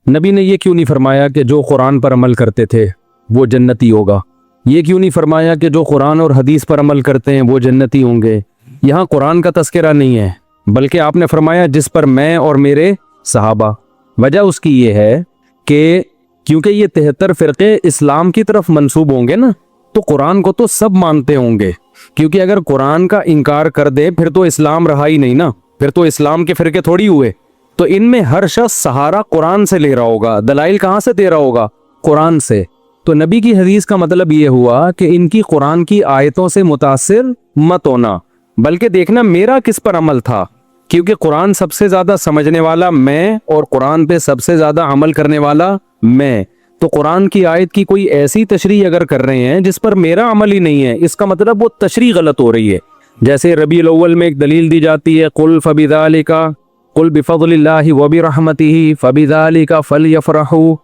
نبی نے یہ کیوں نہیں فرمایا کہ جو قرآن پر عمل کرتے تھے وہ جنتی ہوگا؟ یہ کیوں نہیں فرمایا کہ جو قرآن اور حدیث پر عمل کرتے ہیں وہ جنتی ہوں گے؟ یہاں قرآن کا تذکرہ نہیں ہے، بلکہ آپ نے فرمایا جس پر میں اور میرے صحابہ۔ وجہ اس کی یہ ہے کہ کیونکہ یہ 73 فرقے اسلام کی طرف منسوب ہوں گے نا، تو قرآن کو تو سب مانتے ہوں گے، کیونکہ اگر قرآن کا انکار کر دے پھر تو اسلام رہا ہی نہیں نا، پھر تو اسلام کے فرقے تھوڑی ہوئے۔ تو ان میں ہر شخص سہارا قرآن سے لے رہا ہوگا، دلائل کہاں سے دے رہا ہوگا؟ قرآن سے۔ تو نبی کی حدیث کا مطلب یہ ہوا کہ ان کی قرآن کی آیتوں سے متاثر مت ہونا، بلکہ دیکھنا میرا کس پر عمل تھا، کیونکہ قرآن سب سے زیادہ سمجھنے والا میں اور قرآن پہ سب سے زیادہ عمل کرنے والا میں۔ تو قرآن کی آیت کی کوئی ایسی تشریح اگر کر رہے ہیں جس پر میرا عمل ہی نہیں ہے، اس کا مطلب وہ تشریح غلط ہو رہی ہے۔ جیسے ربیع الاول میں ایک دلیل دی جاتی ہے، قل فبذالک قل بفضل اللہ وبرحمتہ فبذالک فلیفرحوا۔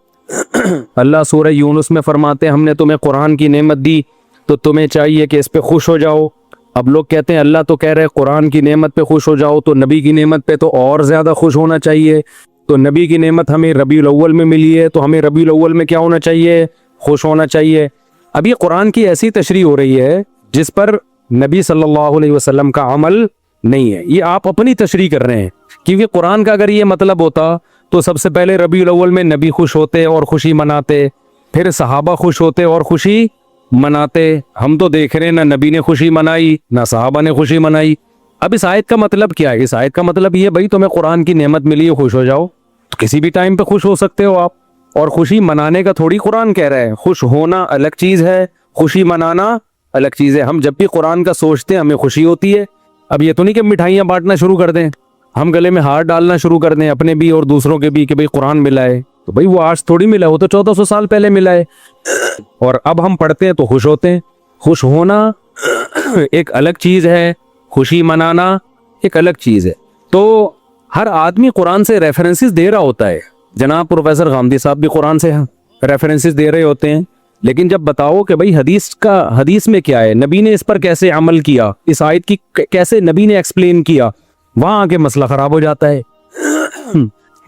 اللہ سورہ یونس میں فرماتے ہیں ہم نے تمہیں قرآن کی نعمت دی تو تمہیں چاہیے کہ اس پہ خوش ہو جاؤ۔ اب لوگ کہتے ہیں اللہ تو کہہ رہے قرآن کی نعمت پہ خوش ہو جاؤ، تو نبی کی نعمت پہ تو اور زیادہ خوش ہونا چاہیے۔ تو نبی کی نعمت ہمیں ربیع الاول میں ملی ہے تو ہمیں ربیع الاول میں کیا ہونا چاہیے؟ خوش ہونا چاہیے۔ اب یہ قرآن کی ایسی تشریح ہو رہی ہے جس پر نبی صلی اللہ علیہ وسلم کا عمل نہیں ہے، یہ آپ اپنی تشریح کر رہے ہیں۔ کیونکہ قرآن کا اگر یہ مطلب ہوتا تو سب سے پہلے ربیع الاول میں نبی خوش ہوتے اور خوشی مناتے، پھر صحابہ خوش ہوتے اور خوشی مناتے۔ ہم تو دیکھ رہے ہیں نہ نبی نے خوشی منائی نہ صحابہ نے خوشی منائی۔ اب اس آیت کا مطلب کیا ہے؟ اس آیت کا مطلب یہ بھائی تمہیں قرآن کی نعمت ملی ہے خوش ہو جاؤ، تو کسی بھی ٹائم پہ خوش ہو سکتے ہو آپ، اور خوشی منانے کا تھوڑی قرآن کہہ رہا ہے۔ خوش ہونا الگ چیز ہے، خوشی منانا الگ چیز ہے۔ ہم جب بھی قرآن کا سوچتے ہیں ہمیں خوشی ہوتی ہے۔ اب یہ تو نہیں کہ مٹھائیاں بانٹنا شروع کر دیں، ہم گلے میں ہار ڈالنا شروع کر دیں اپنے بھی اور دوسروں کے بھی کہ بھئی قرآن ملا ہے، تو بھئی وہ آج تھوڑی ملا، وہ تو 1400 سال پہلے ملا ہے، اور اب ہم پڑھتے ہیں تو خوش ہوتے ہیں۔ خوش ہونا ایک الگ چیز ہے، خوشی منانا ایک الگ چیز ہے۔ تو ہر آدمی قرآن سے ریفرنسز دے رہا ہوتا ہے۔ جناب پروفیسر غامدی صاحب بھی قرآن سے ریفرنسز دے رہے ہوتے ہیں، لیکن جب بتاؤ کہ بھئی حدیث میں کیا ہے، نبی نے اس پر کیسے عمل کیا، اس آیت کی کیسے نبی نے ایکسپلین کیا، وہاں آگے مسئلہ خراب ہو جاتا ہے۔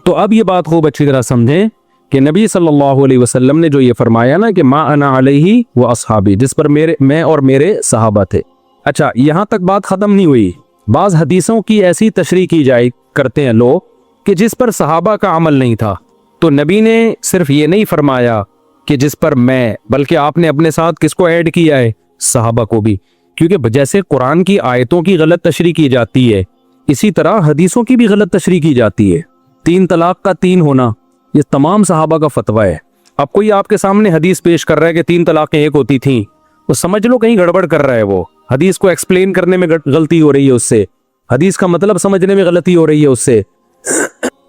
تو اب یہ بات خوب اچھی طرح سمجھیں کہ نبی صلی اللہ علیہ وسلم نے جو یہ فرمایا نا کہ ما انا علیہ و اصحابی، جس پر میں اور میرے صحابہ تھے۔ اچھا، یہاں تک بات ختم نہیں ہوئی۔ بعض حدیثوں کی ایسی تشریح کی جائے کرتے ہیں لوگ کہ جس پر صحابہ کا عمل نہیں تھا، تو نبی نے صرف یہ نہیں فرمایا کہ جس پر میں، بلکہ آپ نے اپنے ساتھ کس کو ایڈ کیا ہے؟ صحابہ کو بھی۔ کیونکہ جیسے قرآن کی آیتوں کی غلط تشریح کی جاتی ہے، اسی طرح حدیثوں کی بھی غلط تشریح کی جاتی ہے۔ 3 طلاق کا 3 ہونا یہ تمام صحابہ کا فتویٰ ہے۔ اب کوئی آپ کے سامنے حدیث پیش کر رہا ہے کہ 3 طلاقیں ایک ہوتی تھیں، وہ سمجھ لو کہیں گڑبڑ کر رہا ہے، وہ حدیث کو ایکسپلین کرنے میں غلطی ہو رہی ہے، اس سے حدیث کا مطلب سمجھنے میں غلطی ہو رہی ہے اس سے،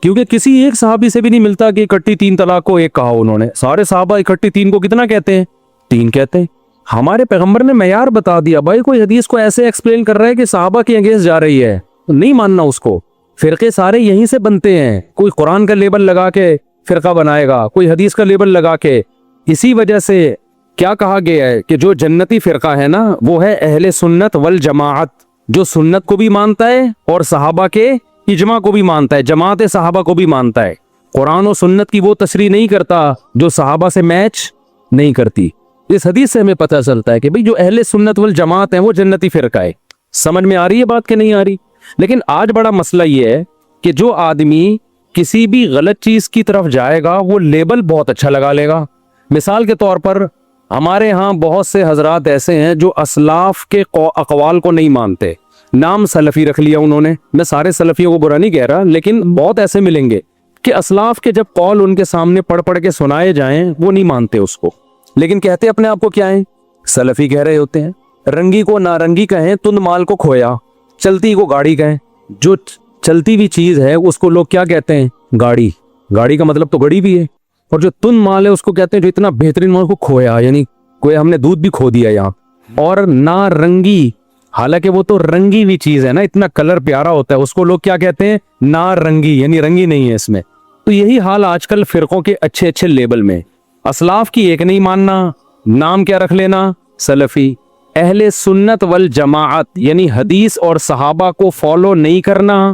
کیونکہ کسی ایک صحابی سے بھی نہیں ملتا کہ اکٹھی 3 طلاق کو ایک کہا انہوں نے۔ سارے صحابہ اکٹھی 3 کو کتنا کہتے ہیں؟ 3 کہتے ہیں۔ ہمارے پیغمبر نے معیار بتا دیا، بھائی کوئی حدیث کو ایسے ایکسپلین کر رہا ہے کہ صحابہ کے اگینسٹ جا رہی ہے، نہیں ماننا اس کو۔ فرقے سارے یہیں سے بنتے ہیں، کوئی قرآن کا لیبل لگا کے فرقہ بنائے گا، کوئی حدیث کا لیبل لگا کے۔ اسی وجہ سے کیا کہا گیا ہے کہ جو جنتی فرقہ ہے نا وہ ہے اہل سنت والجماعت، جو سنت کو بھی مانتا ہے اور صحابہ کے اجماع کو بھی مانتا ہے، جماعت صحابہ کو بھی مانتا ہے۔ قرآن و سنت کی وہ تشریح نہیں کرتا جو صحابہ سے میچ نہیں کرتی۔ اس حدیث سے ہمیں پتہ چلتا ہے کہ بھئی جو اہل سنت والجماعت ہیں وہ جنتی فرقہ ہے۔ سمجھ میں آ رہی ہے بات کہ نہیں آ رہی؟ لیکن آج بڑا مسئلہ یہ ہے کہ جو آدمی کسی بھی غلط چیز کی طرف جائے گا وہ لیبل بہت اچھا لگا لے گا۔ مثال کے طور پر ہمارے ہاں بہت سے حضرات ایسے ہیں جو اسلاف کے اقوال کو نہیں مانتے، نام سلفی رکھ لیا انہوں نے۔ میں سارے سلفیوں کو برا نہیں کہہ رہا، لیکن بہت ایسے ملیں گے کہ اسلاف کے جب قول ان کے سامنے پڑھ پڑھ کے سنائے جائیں وہ نہیں مانتے اس کو، لیکن کہتے اپنے آپ کو کیا ہیں؟ سلفی کہہ رہے ہوتے ہیں۔ رنگی کو نارنگی کہیں، تند مال کو کھویا، چلتی کو گاڑی کہیں۔ جو چلتی ہوئی چیز ہے اس کو لوگ کیا کہتے ہیں؟ گاڑی۔ گاڑی کا مطلب تو گڑی بھی ہے۔ اور جو تند مال ہے اس کو کہتے ہیں جو اتنا بہترین مال کو کھویا، یعنی کوئی ہم نے دودھ بھی کھو دیا یہاں۔ اور نارنگی، حالانکہ وہ تو رنگی ہوئی چیز ہے نا، اتنا کلر پیارا ہوتا ہے، اس کو لوگ کیا کہتے ہیں؟ نارنگی، یعنی رنگی نہیں ہے اس میں۔ تو یہی حال آج کل فرقوں کے اچھے اچھے لیبل میں، اسلاف کی ایک نہیں ماننا، نام کیا رکھ لینا؟ سلفی۔ اہل سنت والجماعت یعنی حدیث اور صحابہ کو فالو نہیں کرنا،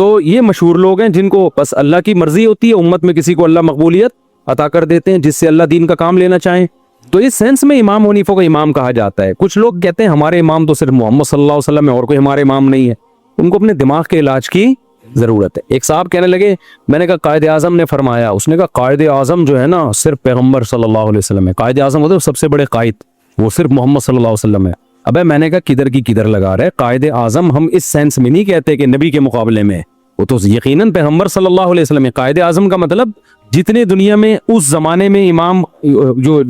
تو یہ مشہور لوگ ہیں جن کو بس اللہ کی مرضی ہوتی ہے، امت میں کسی کو اللہ مقبولیت عطا کر دیتے ہیں جس سے اللہ دین کا کام لینا چاہیں. تو اس سینس میں امام حنیفہ کو امام کہا جاتا ہے. کچھ لوگ کہتے ہیں ہمارے امام تو صرف محمد صلی اللہ علیہ وسلم ہے اور کوئی ہمارے امام نہیں ہے. ان کو اپنے دماغ کے علاج کی ضرورت ہے. ایک صاحب کہنے لگے میں نے کہا قائد اعظم نے فرمایا. اس نے کہا قائد اعظم جو ہے نا صرف پیغمبر صلی اللہ علیہ وسلم ہے. قائد اعظم ہوتے سب سے بڑے قائد، وہ صرف محمد صلی اللہ علیہ وسلم ہے. ابے میں نے کہا کدھر کی کدھر لگا رہے. قائد اعظم ہم اس سینس میں نہیں کہتے کہ نبی کے مقابلے میں، وہ تو یقیناً پیغمبر صلی اللہ علیہ وسلم ہے. قائد اعظم کا مطلب جتنے دنیا میں اس زمانے میں امام جو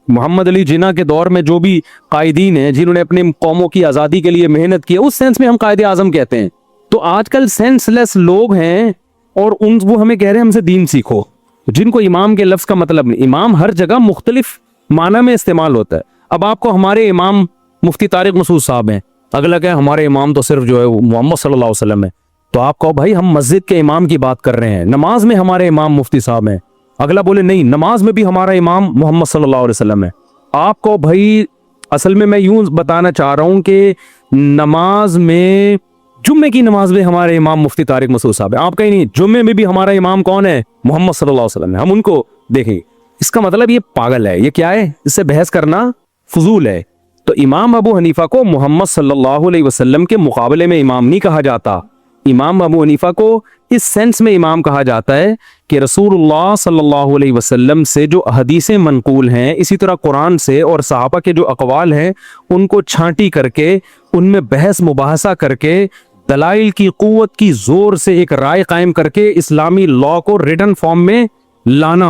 محمد علی جناح کے دور میں جو بھی قائدین ہیں جنہوں نے اپنے قوموں کی آزادی کے لیے محنت کی، اس سینس میں ہم قائد اعظم کہتے ہیں. تو آج کل سینس لیس لوگ ہیں اور وہ ہمیں کہہ رہے ہیں ہم سے دین سیکھو، جن کو امام کے لفظ کا مطلب نہیں. امام ہر جگہ مختلف معنی میں استعمال ہوتا ہے. اب آپ کو ہمارے امام مفتی طارق مسعود صاحب ہیں، اگلا کہ ہمارے امام تو صرف جو ہے محمد صلی اللہ علیہ وسلم ہے. تو آپ کہو بھائی ہم مسجد کے امام کی بات کر رہے ہیں، نماز میں ہمارے امام مفتی صاحب ہیں. اگلا بولے نہیں نماز میں بھی ہمارا امام محمد صلی اللہ علیہ وسلم ہے. آپ کو بھائی اصل میں یوں بتانا چاہ رہا ہوں کہ نماز میں جمعے کی نماز میں ہمارے امام مفتی طارق مسعود صاحب ہیں. آپ کہیں نہیں جمعے میں بھی ہمارا امام کون ہے؟ محمد صلی اللہ علیہ وسلم ہے. ہم ان کو دیکھیں. اس کا مطلب یہ پاگل ہے. یہ کیا ہے؟ اس سے بحث کرنا فضول ہے. تو امام ابو حنیفہ کو محمد صلی اللہ علیہ وسلم کے مقابلے میں امام نہیں کہا جاتا. امام ابو حنیفہ کو اس سینس میں امام کہا جاتا ہے کہ رسول اللہ صلی اللہ علیہ وسلم سے جو حدیثیں منقول ہیں، اسی طرح قرآن سے اور صحابہ کے جو اقوال ہیں ان کو چھانٹی کر کے ان میں بحث مباحثہ کر کے دلائل کی قوت کی زور سے ایک رائے قائم کر کے اسلامی لا کو ریٹن فارم میں لانا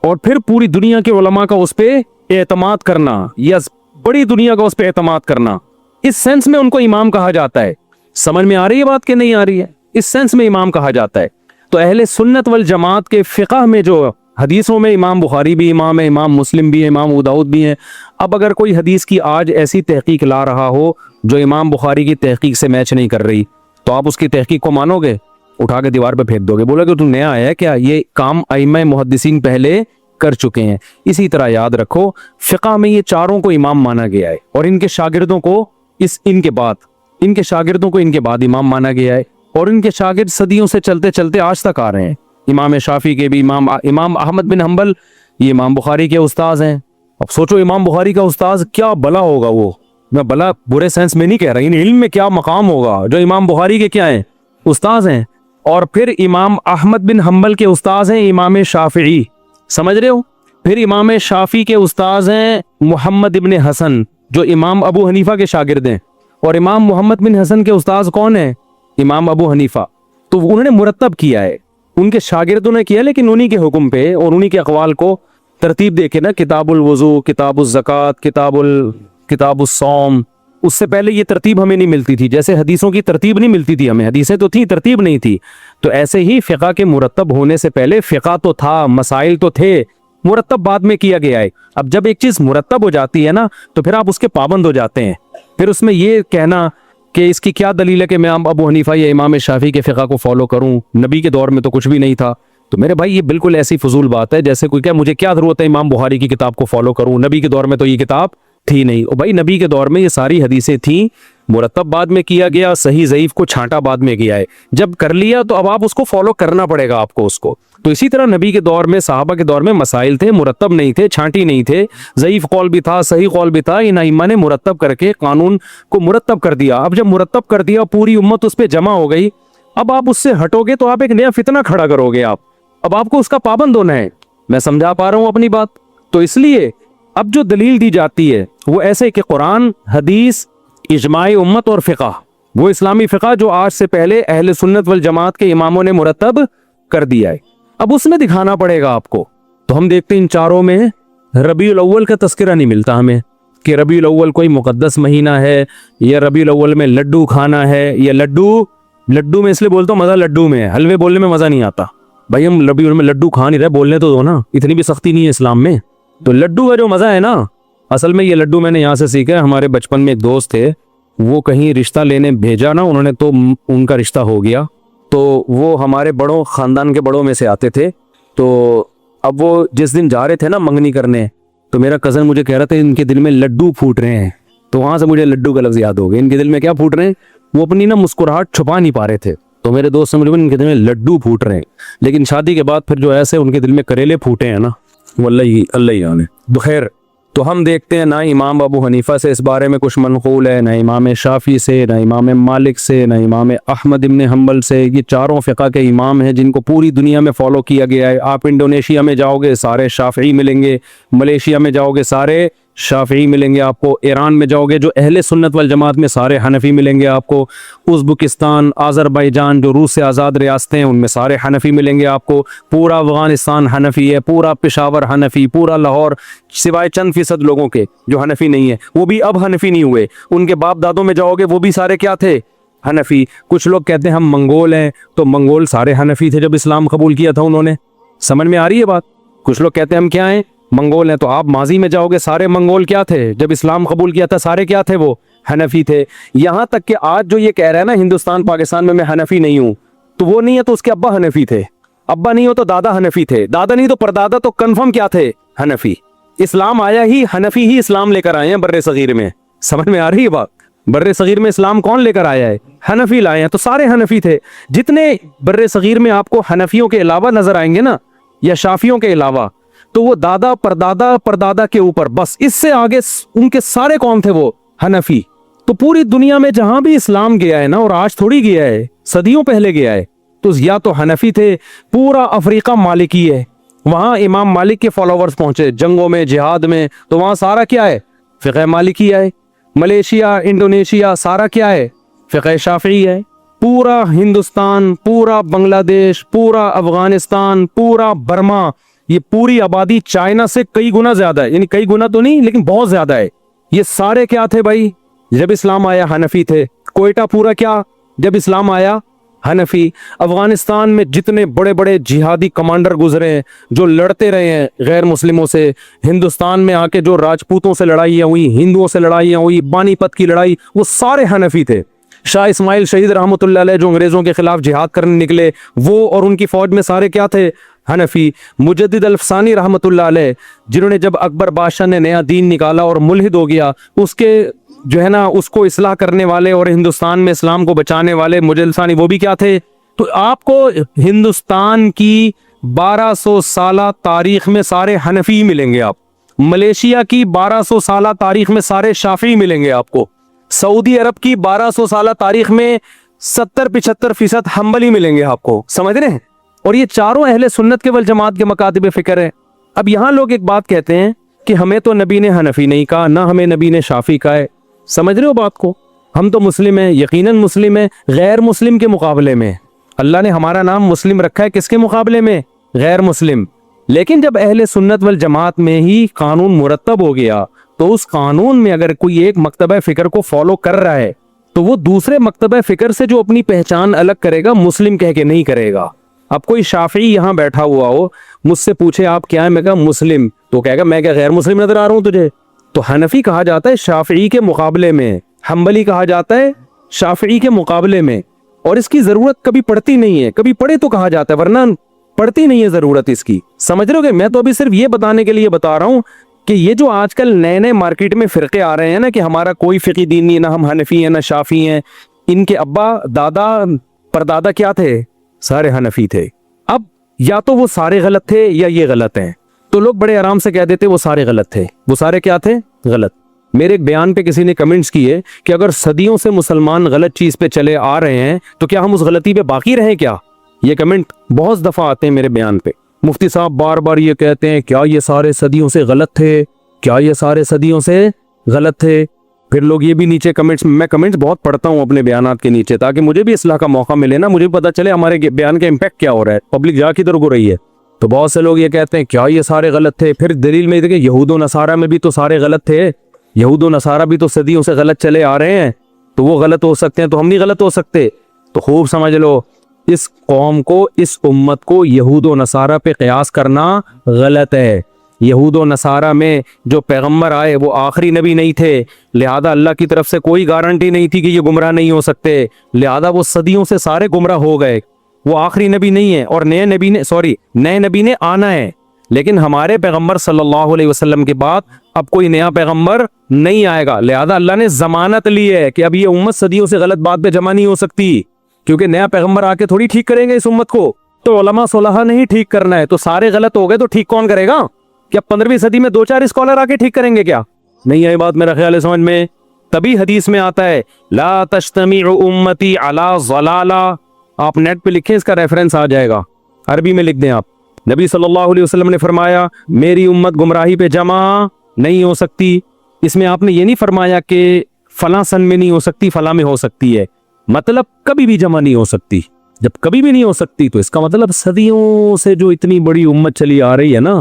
اور پھر پوری دنیا کے علماء کا اس پہ اعتماد کرنا یا بڑی دنیا کا اس پہ اعتماد کرنا، اس سینس میں ان کو امام کہا جاتا ہے. سمجھ میں آ رہی ہے بات کہ نہیں آ رہی ہے؟ اس سینس میں امام کہا جاتا ہے. تو اہل سنت والجماعت کے فقہ میں جو حدیثوں میں امام بخاری بھی امام ہے، امام مسلم بھی ہے، امام ابو داؤد بھی ہیں. اب اگر کوئی حدیث کی آج ایسی تحقیق لا رہا ہو جو امام بخاری کی تحقیق سے میچ نہیں کر رہی، تو آپ اس کی تحقیق کو مانو گے؟ اٹھا کے دیوار پہ پھینک دو گے، بولو کہ تو نیا آیا ہے کیا؟ یہ کام ائمہ محدثین پہلے کر چکے ہیں. اسی طرح یاد رکھو فقہ میں یہ چاروں کو امام مانا گیا ہے اور ان کے شاگردوں کو ان کے شاگردوں کو ان کے بعد امام مانا گیا ہے اور ان کے شاگرد صدیوں سے چلتے چلتے آج تک آ رہے ہیں. امام شافعی کے بھی امام احمد بن حنبل یہ امام بخاری کے استاذ ہیں. اب سوچو امام بخاری کا استاذ کیا بلا ہوگا. وہ میں بلا برے سینس میں نہیں کہہ رہا، علم میں کیا مقام ہوگا جو امام بخاری کے کیا ہیں؟ استاذ ہیں. اور پھر امام احمد بن حنبل کے استاذ ہیں امام شافعی، سمجھ رہے ہو؟ پھر امام شافعی کے استاذ ہیں محمد ابن حسن جو امام ابو حنیفہ کے شاگرد ہیں. اور امام محمد بن حسن کے استاذ کون ہیں؟ امام ابو حنیفہ. تو انہوں نے مرتب کیا ہے، ان کے شاگردوں نے کیا، لیکن انہی کے حکم پہ اور انہی کے اقوال کو ترتیب دے کے نا کتاب الوضو، کتاب الزکوٰۃ، کتاب الصوم. اس سے پہلے یہ ترتیب ہمیں نہیں ملتی تھی، جیسے حدیثوں کی ترتیب نہیں ملتی تھی ہمیں. حدیثیں تو تھیں، ترتیب نہیں تھی. تو ایسے ہی فقہ کے مرتب ہونے سے پہلے فقہ تو تھا، مسائل تو تھے، مرتب بعد میں کیا گیا ہے. اب جب ایک چیز مرتب ہو جاتی ہے نا تو پھر آپ اس کے پابند ہو جاتے ہیں. پھر اس میں یہ کہنا کہ اس کی کیا دلیل ہے کہ میں ابو حنیفہ یا امام شافعی کے فقہ کو فالو کروں، نبی کے دور میں تو کچھ بھی نہیں تھا. تو میرے بھائی یہ بالکل ایسی فضول بات ہے جیسے کوئی کہ مجھے کیا ضرورت ہے امام بخاری کی کتاب کو فالو کروں، نبی کے دور میں تو یہ کتاب تھی نہیں. اور بھائی نبی کے دور میں یہ ساری حدیثیں تھیں، مرتب بعد میں کیا گیا، صحیح ضعیف کو چھانٹا بعد میں کیا ہے. جب کر لیا تو اب آپ اس کو فالو کرنا پڑے گا آپ کو اس کو. تو اسی طرح نبی کے دور میں، صحابہ کے دور میں مسائل تھے، مرتب نہیں تھے، چھانٹی نہیں تھے، ضعیف قول بھی تھا، صحیح قول بھی تھا. ان ائمہ نے مرتب کر کے قانون کو مرتب کر دیا. اب جب مرتب کر دیا پوری امت اس پہ جمع ہو گئی، اب آپ اس سے ہٹو گے تو آپ ایک نیا فتنہ کھڑا کرو گے. اب آپ کو اس کا پابند ہونا ہے. میں سمجھا پا رہا ہوں اپنی بات؟ تو اس لیے اب جو دلیل دی جاتی ہے وہ ایسے کہ قرآن، حدیث، اجماع امت اور فقہ، وہ اسلامی فقہ جو آج سے پہلے اہل سنت والجماعت کے اماموں نے مرتب کر دیا ہے. اب اس میں دکھانا پڑے گا آپ کو. تو ہم دیکھتے ہیں ان چاروں میں ربیع الاول کا تذکرہ نہیں ملتا ہمیں کہ ربیع الاول کوئی مقدس مہینہ ہے یا ربیع الاول میں لڈو کھانا ہے. یا لڈو میں اس لیے بولتا ہوں مزہ لڈو میں ہے، حلوے بولنے میں مزہ نہیں آتا. بھائی ہم ربیع الاول میں لڈو کھا نہیں رہے، بولنے تو دو نا، اتنی بھی سختی نہیں ہے اسلام میں. تو لڈو کا جو مزہ ہے نا، اصل میں یہ لڈو میں نے یہاں سے سیکھا ہے. ہمارے بچپن میں ایک دوست تھے، وہ کہیں رشتہ لینے بھیجا نا انہوں نے، تو ان کا رشتہ ہو گیا. تو وہ ہمارے بڑوں، خاندان کے بڑوں میں سے آتے تھے. تو اب وہ جس دن جا رہے تھے نا منگنی کرنے، تو میرا کزن مجھے کہہ رہا تھا ان کے دل میں لڈو پھوٹ رہے ہیں. تو وہاں سے مجھے لڈو کا لفظ یاد ہو گیا. ان کے دل میں کیا پھوٹ رہے ہیں؟ وہ اپنی نا مسکراہٹ چھپا نہیں پا رہے تھے. تو میرے دوست سمجھ ان کے دل میں لڈو پھوٹ رہے ہیں، لیکن شادی کے بعد پھر جو ایسے ان کے دل میں کریلے پھوٹے ہیں نا، وہ اللہ ہی جانے۔ بخیر، تو ہم دیکھتے ہیں نہ امام ابو حنیفہ سے اس بارے میں کچھ منقول ہے، نہ امام شافعی سے، نہ امام مالک سے، نہ امام احمد ابن حنبل سے۔ یہ چاروں فقہ کے امام ہیں جن کو پوری دنیا میں فالو کیا گیا ہے۔ آپ انڈونیشیا میں جاؤ گے سارے شافعی ملیں گے، ملیشیا میں جاؤ گے سارے شافعی ملیں گے آپ کو، ایران میں جاؤ گے جو اہل سنت والجماعت میں سارے حنفی ملیں گے آپ کو، ازبکستان، آذربائیجان جو روس سے آزاد ریاستیں ہیں ان میں سارے حنفی ملیں گے آپ کو، پورا افغانستان حنفی ہے، پورا پشاور حنفی، پورا لاہور، سوائے چند فیصد لوگوں کے جو حنفی نہیں ہے، وہ بھی اب حنفی نہیں ہوئے، ان کے باپ دادوں میں جاؤ گے وہ بھی سارے کیا تھے؟ حنفی۔ کچھ لوگ کہتے ہیں ہم منگول ہیں، تو منگول سارے حنفی تھے جب اسلام قبول کیا تھا انہوں نے، سمجھ میں آ رہی ہے بات؟ کچھ لوگ کہتے ہیں ہم کیا ہیں؟ منگول ہیں، تو آپ ماضی میں جاؤ گے سارے منگول کیا تھے؟ جب اسلام قبول کیا تھا سارے کیا تھے؟ وہ حنفی تھے۔ یہاں تک کہ آج جو یہ کہہ رہا ہے نا ہندوستان پاکستان میں حنفی نہیں ہوں، تو وہ نہیں ہے تو اس کے ابا حنفی تھے، ابا نہیں ہو تو دادا حنفی تھے، دادا نہیں تو پردادا تو کنفرم کیا تھے؟ حنفی۔ اسلام آیا ہی حنفی ہی اسلام لے کر آئے ہیں بر صغیر میں، سمجھ میں آ رہی ہے بات؟ بر صغیر میں اسلام کون لے کر آیا ہے؟ حنفی لائے ہیں، تو سارے حنفی تھے۔ جتنے بر صغیر میں آپ کو حنفیوں کے علاوہ نظر آئیں گے نا، یا شافیوں کے علاوہ، تو وہ دادا پردادا پردادا کے اوپر، بس اس سے آگے ان کے سارے کون تھے؟ وہ حنفی۔ تو پوری دنیا میں جہاں بھی اسلام گیا ہے نا، اور آج تھوڑی گیا ہے، صدیوں پہلے گیا ہے، تو یا تو حنفی تھے۔ پورا افریقہ مالکی ہے، وہاں امام مالک کے فالوورز پہنچے جنگوں میں، جہاد میں، تو وہاں سارا کیا ہے؟ فقہ مالکی ہے۔ ملیشیا، انڈونیشیا، سارا کیا ہے؟ فقہ شافعی ہے۔ پورا ہندوستان، پورا بنگلہ دیش، پورا افغانستان، پورا برما، یہ پوری آبادی چائنا سے کئی گنا زیادہ ہے، یعنی کئی گنا تو نہیں لیکن بہت زیادہ ہے۔ یہ سارے کیا تھے بھائی؟ جب اسلام آیا حنفی تھے۔ کوئٹہ پورا کیا؟ جب اسلام آیا حنفی۔ افغانستان میں جتنے بڑے بڑے جہادی کمانڈر گزرے ہیں جو لڑتے رہے ہیں غیر مسلموں سے، ہندوستان میں آ کے جو راجپوتوں سے لڑائیاں ہوئی، ہندوؤں سے لڑائیاں ہوئی، پانی پت کی لڑائی، وہ سارے حنفی تھے۔ شاہ اسماعیل شہید رحمۃ اللہ علیہ جو انگریزوں کے خلاف جہاد کرنے نکلے، وہ اور ان کی فوج میں سارے کیا تھے؟ حنفی۔ مجدد الفسانی رحمۃ اللہ علیہ جنہوں نے جب اکبر بادشاہ نے نیا دین نکالا اور ملحد ہو گیا، اس کے جو ہے نا اس کو اصلاح کرنے والے اور ہندوستان میں اسلام کو بچانے والے مجدد الفسانی، وہ بھی کیا تھے؟ تو آپ کو ہندوستان کی 1200 سالہ تاریخ میں سارے حنفی ملیں گے، آپ ملیشیا کی 1200 سالہ تاریخ میں سارے شافعی ملیں گے آپ کو، سعودی عرب کی 1200 سالہ تاریخ میں 70-75% حنبلی ملیں گے آپ کو، سمجھ رہے ہیں؟ اور یہ چاروں اہل سنت کے والجماعت کے مکاتب فکر ہیں۔ اب یہاں لوگ ایک بات کہتے ہیں کہ ہمیں تو نبی نے حنفی نہیں کہا، نہ ہمیں نبی نے شافعی کہا ہے، سمجھ رہے ہو بات کو؟ ہم تو مسلم ہیں، یقیناً مسلم ہیں، غیر مسلم کے مقابلے میں اللہ نے ہمارا نام مسلم رکھا ہے، کس کے مقابلے میں؟ غیر مسلم۔ لیکن جب اہل سنت والجماعت میں ہی قانون مرتب ہو گیا، تو اس قانون میں اگر کوئی ایک مکتبہ فکر کو فالو کر رہا ہے تو وہ دوسرے مکتبہ فکر سے جو اپنی پہچان الگ کرے گا، مسلم کہہ کے نہیں کرے گا۔ اب کوئی شافعی یہاں بیٹھا ہوا ہو، مجھ سے پوچھے آپ کیا ہیں، میں کہا مسلم، تو کہے گا میں کیا غیر مسلم نظر آ رہا ہوں تجھے؟ تو حنفی کہا جاتا ہے شافعی کے مقابلے میں، حنبلی کہا جاتا ہے شافعی کے مقابلے میں، اور اس کی ضرورت کبھی پڑتی نہیں ہے، کبھی پڑے تو کہا جاتا ہے، ورنہ پڑتی نہیں ہے ضرورت اس کی، سمجھ رہے ہو؟ کہ میں تو ابھی صرف یہ بتانے کے لیے بتا رہا ہوں کہ یہ جو آج کل نئے نئے مارکیٹ میں فرقے آ رہے ہیں نا کہ ہمارا کوئی فقی دین نہیں، نہ ہم حنفی ہیں نہ شافعی ہیں، ان کے ابا دادا پردادا کیا تھے؟ سارے حنفی تھے۔ اب یا تو وہ سارے غلط تھے یا یہ غلط ہیں، تو لوگ بڑے آرام سے کہہ دیتے وہ سارے غلط تھے، وہ سارے کیا تھے؟ غلط۔ میرے ایک بیان پہ کسی نے کمنٹس کیے کہ اگر صدیوں سے مسلمان غلط چیز پہ چلے آ رہے ہیں تو کیا ہم اس غلطی پہ باقی رہیں کیا؟ یہ کمنٹ بہت دفعہ آتے ہیں میرے بیان پہ، مفتی صاحب بار بار یہ کہتے ہیں کیا یہ سارے صدیوں سے غلط تھے، کیا یہ سارے صدیوں سے غلط تھے؟ پھر لوگ یہ بھی نیچے کمنٹس، میں کمنٹس بہت پڑھتا ہوں اپنے بیانات کے نیچے تاکہ مجھے بھی اصلاح کا موقع ملے نا، مجھے پتہ چلے ہمارے بیان کا امپیکٹ کیا ہو رہا ہے، پبلک جا کدھر کو رہی ہے۔ تو بہت سے لوگ یہ کہتے ہیں کیا یہ سارے غلط تھے، پھر دلیل میں دیکھیں یہود و نصارہ میں بھی تو سارے غلط تھے، یہود و نصارہ بھی تو صدیوں سے غلط چلے آ رہے ہیں، تو وہ غلط ہو سکتے ہیں تو ہم نہیں غلط ہو سکتے؟ تو خوب سمجھ لو، اس قوم کو، اس امت کو یہود و نصارہ پہ قیاس کرنا غلط ہے۔ یہود و نصارہ میں جو پیغمبر آئے وہ آخری نبی نہیں تھے، لہذا اللہ کی طرف سے کوئی گارنٹی نہیں تھی کہ یہ گمراہ نہیں ہو سکتے، لہذا وہ صدیوں سے سارے گمراہ ہو گئے، وہ آخری نبی نہیں ہے، اور نئے نبی نے آنا ہے، لیکن ہمارے پیغمبر صلی اللہ علیہ وسلم کے بعد اب کوئی نیا پیغمبر نہیں آئے گا، لہذا اللہ نے ضمانت لی ہے کہ اب یہ امت صدیوں سے غلط بات پہ جمع نہیں ہو سکتی۔ کیونکہ نیا پیغمبر آ کے تھوڑی ٹھیک کریں گے اس امت کو, تو علماء صلحاء نے ہی ٹھیک کرنا ہے. تو سارے غلط ہو گئے تو ٹھیک کون کرے گا؟ کیا 15ویں صدی میں 2-4 اسکالر آ کے ٹھیک کریں گے؟ کیا نہیں آئی بات میرا خیال ہے سمجھ میں؟ تبھی حدیث میں آتا ہے لا تجتمع امتی علی ضلالہ. آپ نیٹ پہ لکھیں, اس کا ریفرنس آ جائے گا, عربی میں لکھ دیں آپ. نبی صلی اللہ علیہ وسلم نے فرمایا میری امت گمراہی پہ جمع نہیں ہو سکتی. اس میں آپ نے یہ نہیں فرمایا کہ فلاں سن میں نہیں ہو سکتی, فلاں میں ہو سکتی ہے. مطلب کبھی بھی جمع نہیں ہو سکتی. جب کبھی بھی نہیں ہو سکتی تو اس کا مطلب صدیوں سے جو اتنی بڑی امت چلی آ رہی ہے نا,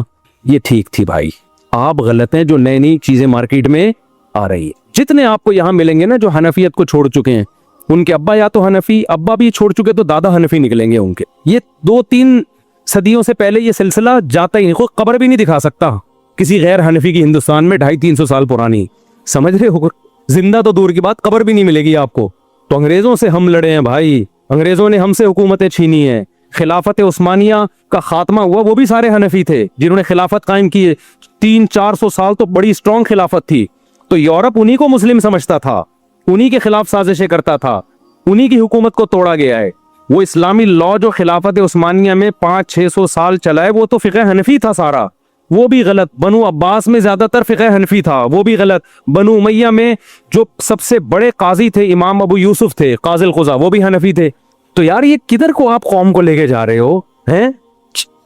یہ ٹھیک تھی بھائی. آپ غلط ہیں جو نئی نئی چیزیں مارکیٹ میں آ رہی ہے. جتنے آپ کو یہاں ملیں گے نا جو حنفیت کو چھوڑ چکے ہیں, ان کے ابا یا تو حنفی, ابا بھی چھوڑ چکے تو دادا حنفی نکلیں گے ان کے. یہ 2-3 صدیوں سے پہلے یہ سلسلہ جاتا ہی نہیں. کوئی قبر بھی نہیں دکھا سکتا کسی غیر حنفی کی ہندوستان میں 250-300 سال پرانی. سمجھ رہے ہو؟ زندہ تو دور کی بات, قبر بھی نہیں ملے گی آپ کو. تو انگریزوں سے ہم لڑے ہیں بھائی, انگریزوں نے ہم سے حکومتیں چھینی ہیں. خلافت عثمانیہ کا خاتمہ ہوا, وہ بھی سارے حنفی تھے جنہوں نے خلافت قائم کی. 300-400 سال تو بڑی اسٹرانگ خلافت تھی. تو یورپ انہی کو مسلم سمجھتا تھا, انہی کے خلاف سازشیں کرتا تھا, انہی کی حکومت کو توڑا گیا ہے. وہ اسلامی لا جو خلافت عثمانیہ میں 500-600 سال چلا ہے, وہ تو فقہ حنفی تھا سارا, وہ بھی غلط. بنو عباس میں زیادہ تر فقہ حنفی تھا, وہ بھی غلط. بنو امیہ میں جو سب سے بڑے قاضی تھے امام ابو یوسف تھے قاضی القضاء, وہ بھی حنفی تھے. تو یار یہ کدھر کو آپ قوم کو لے کے جا رہے ہو ہیں؟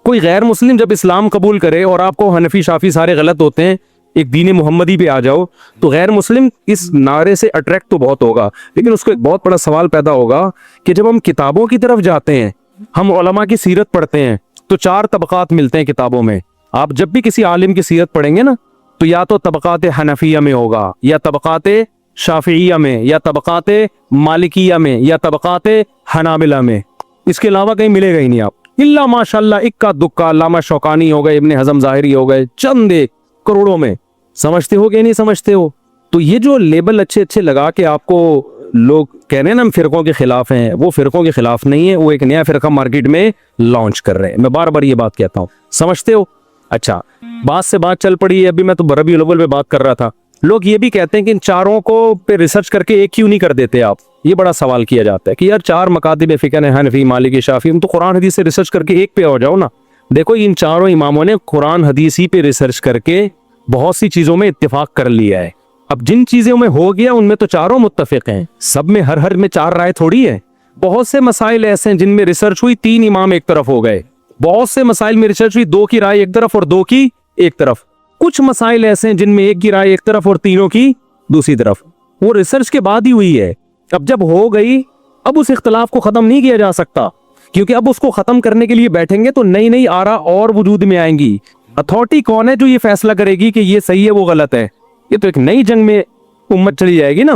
کوئی غیر مسلم جب اسلام قبول کرے اور آپ کو حنفی شافی سارے غلط ہوتے ہیں, ایک دین محمدی پہ آ جاؤ, تو غیر مسلم اس نعرے سے اٹریکٹ تو بہت ہوگا, لیکن اس کو ایک بہت بڑا سوال پیدا ہوگا کہ جب ہم کتابوں کی طرف جاتے ہیں, ہم علماء کی سیرت پڑھتے ہیں, تو 4 طبقات ملتے ہیں کتابوں میں. آپ جب بھی کسی عالم کی سیرت پڑھیں گے نا, تو یا تو طبقات حنفیہ میں ہوگا, یا طبقات شافعیہ میں, یا طبقات مالکیہ میں, یا طبقات حنابلہ میں. اس کے علاوہ کہیں ملے گا ہی نہیں آپ, الا ماشاءاللہ اکا دکا. علامہ شوکانی ہو گئے, ابن حزم ظاہری ہو گئے, چند ایک کروڑوں میں. سمجھتے ہو کہ نہیں سمجھتے ہو؟ تو یہ جو لیبل اچھے اچھے لگا کے آپ کو لوگ کہہ رہے ہیں نا ہم فرقوں کے خلاف ہیں, وہ فرقوں کے خلاف نہیں ہے, وہ ایک نیا فرقہ مارکیٹ میں لانچ کر رہے ہیں. میں بار بار یہ بات کہتا ہوں, سمجھتے ہو؟ اچھا, بات سے بات چل پڑی ہے. ابھی میں تو ربیع الاول پہ بات کر رہا تھا. لوگ یہ بھی کہتے ہیں کہ ان چاروں کو پہ ریسرچ کر کے ایک کیوں نہیں کر دیتے آپ. یہ بڑا سوال کیا جاتا ہے کہ یار 4 مکاتب فقہ ہیں, حنفی, مالکی, شافعی, ہم تو قرآن حدیث سے ریسرچ کر کے ایک پہ ہو جاؤ نا. دیکھو ان چاروں اماموں نے قرآن حدیث ہی پہ ریسرچ کر کے بہت سی چیزوں میں اتفاق کر لیا ہے. اب جن چیزوں میں ہو گیا ان میں تو چاروں متفق ہیں. سب میں ہر میں 4 رائے تھوڑی ہے. بہت سے مسائل ایسے ہیں جن میں ریسرچ ہوئی 3 امام ایک طرف ہو گئے. بہت سے مسائل میں ریسرچ ہوئی 2 کی رائے ایک طرف اور 2 کی ایک طرف. کچھ مسائل ایسے ہیں جن میں 1 کی رائے ایک طرف اور 3 کی دوسری طرف. وہ ریسرچ کے بعد ہی ہوئی ہے. اب جب ہو گئی, اب اس اختلاف کو ختم نہیں کیا جا سکتا, کیونکہ اب اس کو ختم کرنے کے لیے بیٹھیں گے تو نئی آرا اور وجود میں آئیں گی. اتھارٹی کون ہے جو یہ فیصلہ کرے گی کہ یہ صحیح ہے وہ غلط ہے؟ یہ تو ایک نئی جنگ میں امت چلی جائے گی نا.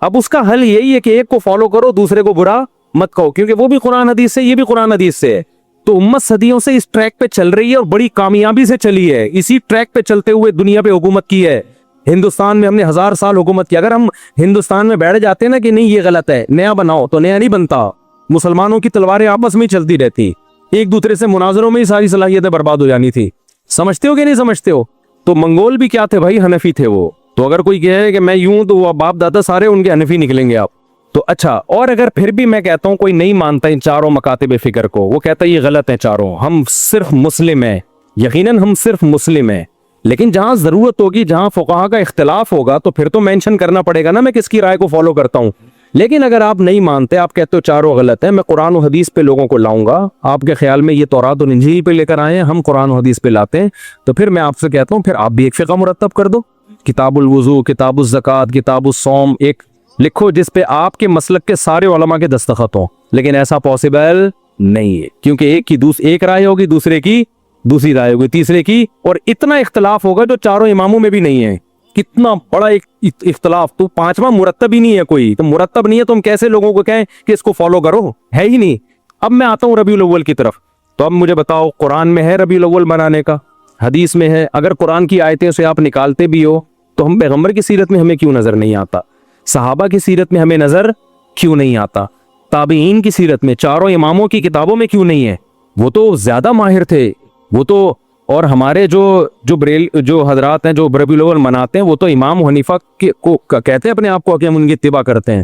اب اس کا حل یہی ہے کہ ایک کو فالو کرو, دوسرے کو برا مت کہو, کیونکہ وہ بھی قرآن حدیث سے, یہ بھی قرآن حدیث سے ہے. تو امت صدیوں سے اس ٹریک پہ چل رہی ہے اور بڑی کامیابی سے چلی ہے. اسی ٹریک پہ چلتے ہوئے دنیا پہ حکومت کی ہے. ہندوستان میں ہم نے 1000 سال حکومت کی. اگر ہم ہندوستان میں بیٹھ جاتے ہیں نا کہ نہیں یہ غلط ہے, نیا بناؤ, تو نیا نہیں بنتا. مسلمانوں کی تلواریں آپس میں چلتی رہتی, ایک دوسرے سے مناظروں میں ہی ساری صلاحیتیں برباد ہو جانی تھی. سمجھتے ہو کہ نہیں سمجھتے ہو؟ تو منگول بھی کیا تھے بھائی؟ حنفی تھے وہ. تو اگر کوئی کہے کہ میں یوں, تو وہ باپ دادا سارے ان کے حنفی نکلیں گے آپ. تو اچھا, اور اگر پھر بھی میں کہتا ہوں کوئی نہیں مانتا ان چاروں مکاتب فکر کو, وہ کہتا ہے یہ غلط ہے چاروں, ہم صرف مسلم ہیں, یقیناً ہم صرف مسلم ہیں, لیکن جہاں ضرورت ہوگی, جہاں فقہا کا اختلاف ہوگا, تو پھر تو مینشن کرنا پڑے گا نا میں کس کی رائے کو فالو کرتا ہوں. لیکن اگر آپ نہیں مانتے, آپ کہتے ہو چاروں غلط ہیں, میں قرآن و حدیث پہ لوگوں کو لاؤں گا. آپ کے خیال میں یہ تورات و انجیل پہ لے کر آئے ہیں, ہم قرآن و حدیث پہ لاتے ہیں, تو پھر میں آپ سے کہتا ہوں پھر آپ بھی ایک فقہ مرتب کر دو. کتاب الوضو, کتاب الزکات, کتاب الصوم ایک لکھو جس پہ آپ کے مسلک کے سارے علماء کے دستخط ہوں. لیکن ایسا پاسبل نہیں ہے, کیونکہ ایک رائے ہوگی, دوسرے کی دوسری رائے ہوگی, تیسرے کی, اور اتنا اختلاف ہوگا جو چاروں اماموں میں بھی نہیں ہے. کتنا بڑا ایک اختلاف, تو 5واں مرتب ہی نہیں ہے کوئی. تو مرتب نہیں ہے تو ہم کیسے لوگوں کو کہیں کہ اس کو فالو کرو؟ ہے ہی نہیں. اب میں آتا ہوں ربیع الاول کی طرف. تو اب مجھے بتاؤ, قرآن میں ہے ربیع الاول منانے کا؟ حدیث میں ہے. اگر قرآن کی آیتیں سے آپ نکالتے بھی ہو, تو ہم پیغمبر کی سیرت میں ہمیں کیوں نظر نہیں آتا؟ صحابہ کی سیرت میں ہمیں نظر کیوں نہیں آتا؟ تابعین کی سیرت میں, چاروں اماموں کی کتابوں میں کیوں نہیں ہے؟ وہ تو زیادہ ماہر تھے وہ تو. اور ہمارے جو حضرات ہیں جو ربیع الاول مناتے ہیں, وہ تو امام حنیفہ کو کہتے ہیں اپنے آپ کو کہ ہم ان کی اتباع کرتے ہیں.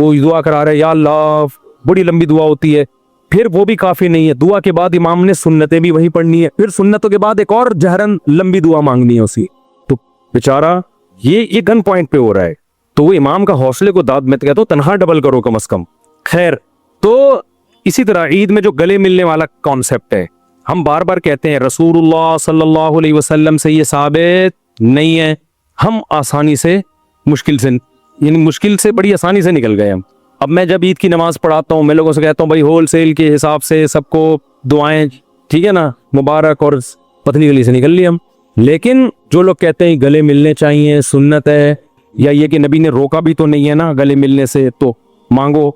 وہ دعا کرا رہے یا اللہ, بڑی لمبی دعا ہوتی ہے. پھر وہ بھی کافی نہیں ہے, دعا کے بعد امام نے سنتیں بھی وہی پڑھنی ہے, پھر سنتوں کے بعد ایک اور جہرن لمبی دعا مانگنی ہے اسی. تو بیچارہ یہ گن پوائنٹ پہ ہو رہا ہے. تو وہ امام کا حوصلے کو داد, میں تو کہتا ہوں تنخواہ ڈبل کرو کم از کم. خیر, تو اسی طرح عید میں جو گلے ملنے والا کانسیپٹ ہے, ہم بار بار کہتے ہیں رسول اللہ صلی اللہ علیہ وسلم سے یہ ثابت نہیں ہے. ہم آسانی سے مشکل سے بڑی آسانی سے نکل گئے ہم. اب میں جب عید کی نماز پڑھاتا ہوں, میں لوگوں سے کہتا ہوں بھائی ہول سیل کے حساب سے سب کو دعائیں, ٹھیک ہے نا, مبارک, اور پتلی گلی سے نکل لی ہم. لیکن جو لوگ کہتے ہیں گلے ملنے چاہیے, سنت ہے, یا یہ کہ نبی نے روکا بھی تو نہیں ہے نا گلے ملنے سے, تو مانگو.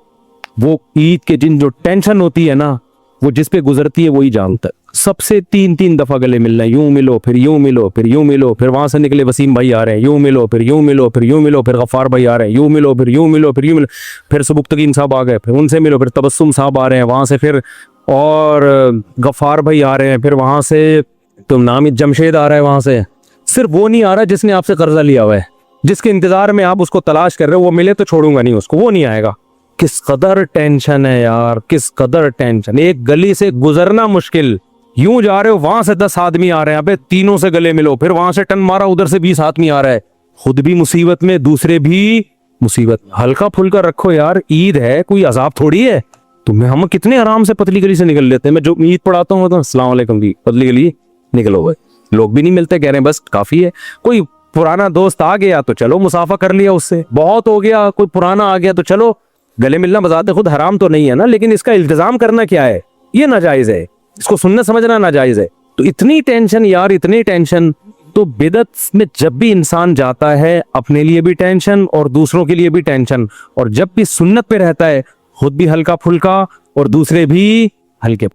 وہ عید کے دن جو ٹینشن ہوتی ہے نا, وہ جس پہ گزرتی ہے وہی جانتا ہے. سب سے 3 دفعہ گلے ملنا ہے, یوں ملو, پھر یوں ملو, پھر یوں ملو, پھر وہاں سے نکلے وسیم بھائی آ رہے ہیں, یوں ملو, پھر یوں ملو, پھر یوں ملو, پھر غفار بھائی آ رہے ہیں, یوں ملو, پھر یوں ملو, پھر یوں ملو, پھر سبکتگین صاحب آ گئے, پھر ان سے ملو, پھر تبسم صاحب آ رہے ہیں وہاں سے, پھر اور غفار بھائی آ رہے ہیں, پھر وہاں سے تم نامد جمشید آ رہا ہے وہاں سے. صرف وہ نہیں آ رہا جس نے آپ سے قرضہ لیا ہوا ہے, جس کے انتظار میں آپ اس کو تلاش کر رہے ہو, وہ ملے تو چھوڑوں گا نہیں اس کو, وہ نہیں آئے گا. کس قدر ٹینشن ہے یار, کس قدر ٹینشن. ایک گلی سے گزرنا مشکل, یوں جا رہے ہو وہاں سے 10 آدمی آ رہے ہیں, ابے تینوں سے گلے ملو, پھر وہاں سے ٹن مارا ادھر سے 20 آدمی آ رہا ہے, خود بھی مصیبت میں, دوسرے بھی مصیبت. ہلکا پھلکا رکھو یار, عید ہے, کوئی عذاب تھوڑی ہے. تو ہم کتنے آرام سے پتلی گلی سے نکل لیتے ہیں. میں جو عید پڑھاتا ہوں تو السلام علیکم جی, پتلی گلی نکلو ہوئے, لوگ بھی نہیں ملتے, کہہ رہے ہیں بس کافی ہے. کوئی پرانا دوست آ گیا تو چلو مصافہ کر لیا اس سے, بہت ہو گیا. کوئی پرانا آ گیا تو چلو, گلے ملنا بذات خود حرام تو نہیں ہے نا, لیکن اس کا التزام کرنا کیا ہے, یہ ناجائز ہے, اس کو سنت سمجھنا ناجائز ہے. تو اتنی ٹینشن یار, اتنی ٹینشن. تو بدعت میں جب بھی انسان جاتا ہے, اپنے لیے بھی ٹینشن اور دوسروں کے لیے بھی ٹینشن, اور جب بھی سنت پہ رہتا ہے خود بھی ہلکا پھلکا اور دوسرے بھی ہلکے.